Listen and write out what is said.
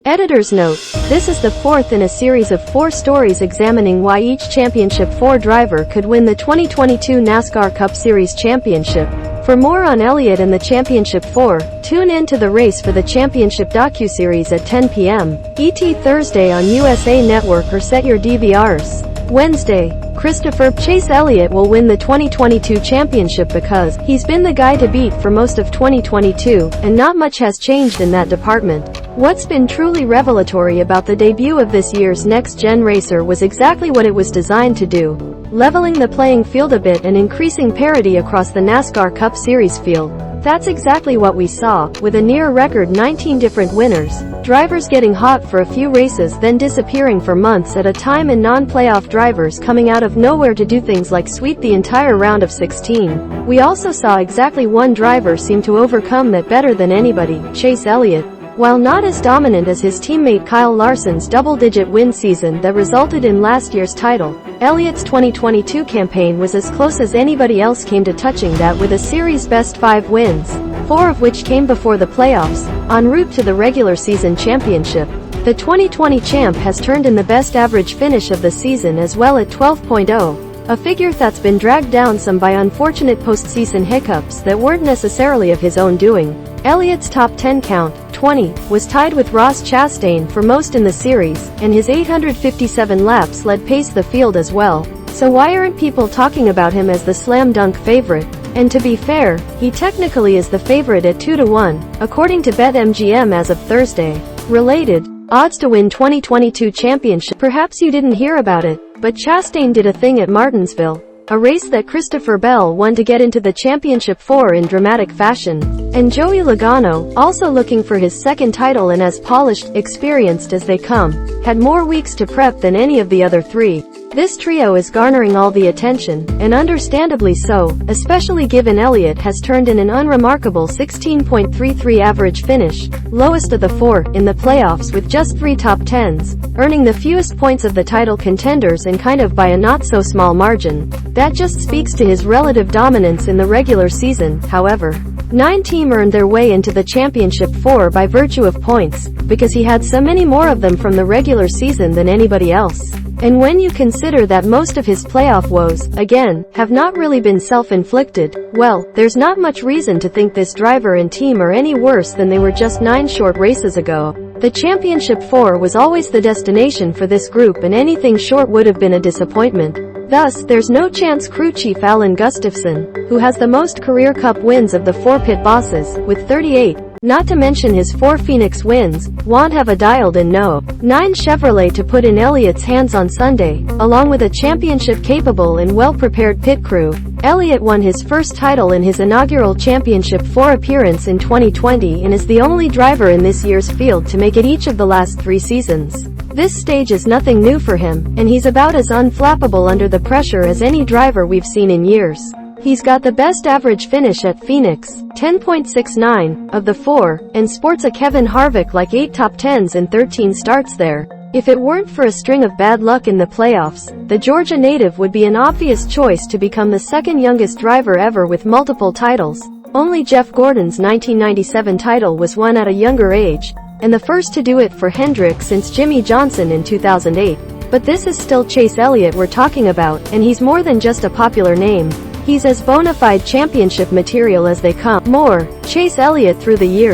Editor's note: this is the fourth in a series of 4 stories examining why each Championship 4 driver could win the 2022 NASCAR Cup Series championship. For more on Elliott and the Championship 4, tune in to the Race for the Championship docuseries at 10 p.m. ET Thursday on USA Network or set your DVRs. Wednesday, Christopher Chase Elliott will win the 2022 championship because he's been the guy to beat for most of 2022, and not much has changed in that department. What's been truly revelatory about the debut of this year's next-gen racer was exactly what it was designed to do: leveling the playing field a bit and increasing parity across the NASCAR Cup Series field. That's exactly what we saw, with a near-record 19 different winners, drivers getting hot for a few races then disappearing for months at a time, and non-playoff drivers coming out of nowhere to do things like sweep the entire round of 16. We also saw exactly one driver seem to overcome that better than anybody: Chase Elliott. While not as dominant as his teammate Kyle Larson's double-digit win season that resulted in last year's title, Elliott's 2022 campaign was as close as anybody else came to touching that, with a series best 5 wins, 4 of which came before the playoffs, en route to the regular season championship. The 2020 champ has turned in the best average finish of the season as well at 12.0, a figure that's been dragged down some by unfortunate postseason hiccups that weren't necessarily of his own doing. Elliott's top 10 count, 20, was tied with Ross Chastain for most in the series, and his 857 laps led pace the field as well. So why aren't people talking about him as the slam dunk favorite? And to be fair, he technically is the favorite at 2-1, according to BetMGM as of Thursday. Related odds to win 2022 championship. Perhaps you didn't hear about it, but Chastain did a thing at Martinsville, a race that Christopher Bell won to get into the Championship 4 in dramatic fashion. And Joey Logano, also looking for his second title and as polished, experienced as they come, had more weeks to prep than any of the other 3. This trio is garnering all the attention, and understandably so, especially given Elliott has turned in an unremarkable 16.33 average finish, lowest of the 4, in the playoffs with just 3 top 10s, earning the fewest points of the title contenders and kind of by a not-so-small margin. That just speaks to his relative dominance in the regular season. However, 9 team earned their way into the Championship 4 by virtue of points, because he had so many more of them from the regular season than anybody else. And when you consider that most of his playoff woes, again, have not really been self-inflicted, well, there's not much reason to think this driver and team are any worse than they were just 9 short races ago. The Championship 4 was always the destination for this group, and anything short would have been a disappointment. Thus, there's no chance crew chief Alan Gustafson, who has the most career Cup wins of the 4 pit bosses, with 38, not to mention his 4 Phoenix wins, won't have a dialed-in no. 9 Chevrolet to put in Elliott's hands on Sunday, along with a championship-capable and well-prepared pit crew. Elliott won his first title in his inaugural Championship 4 appearance in 2020 and is the only driver in this year's field to make it each of the last 3 seasons. This stage is nothing new for him, and he's about as unflappable under the pressure as any driver we've seen in years. He's got the best average finish at Phoenix, 10.69, of the 4, and sports a Kevin Harvick-like 8 top 10s and 13 starts there. If it weren't for a string of bad luck in the playoffs, the Georgia native would be an obvious choice to become the second youngest driver ever with multiple titles. Only Jeff Gordon's 1997 title was won at a younger age, and the first to do it for Hendrick since Jimmie Johnson in 2008. But this is still Chase Elliott we're talking about, and he's more than just a popular name. He's as bona fide championship material as they come. More Chase Elliott through the years.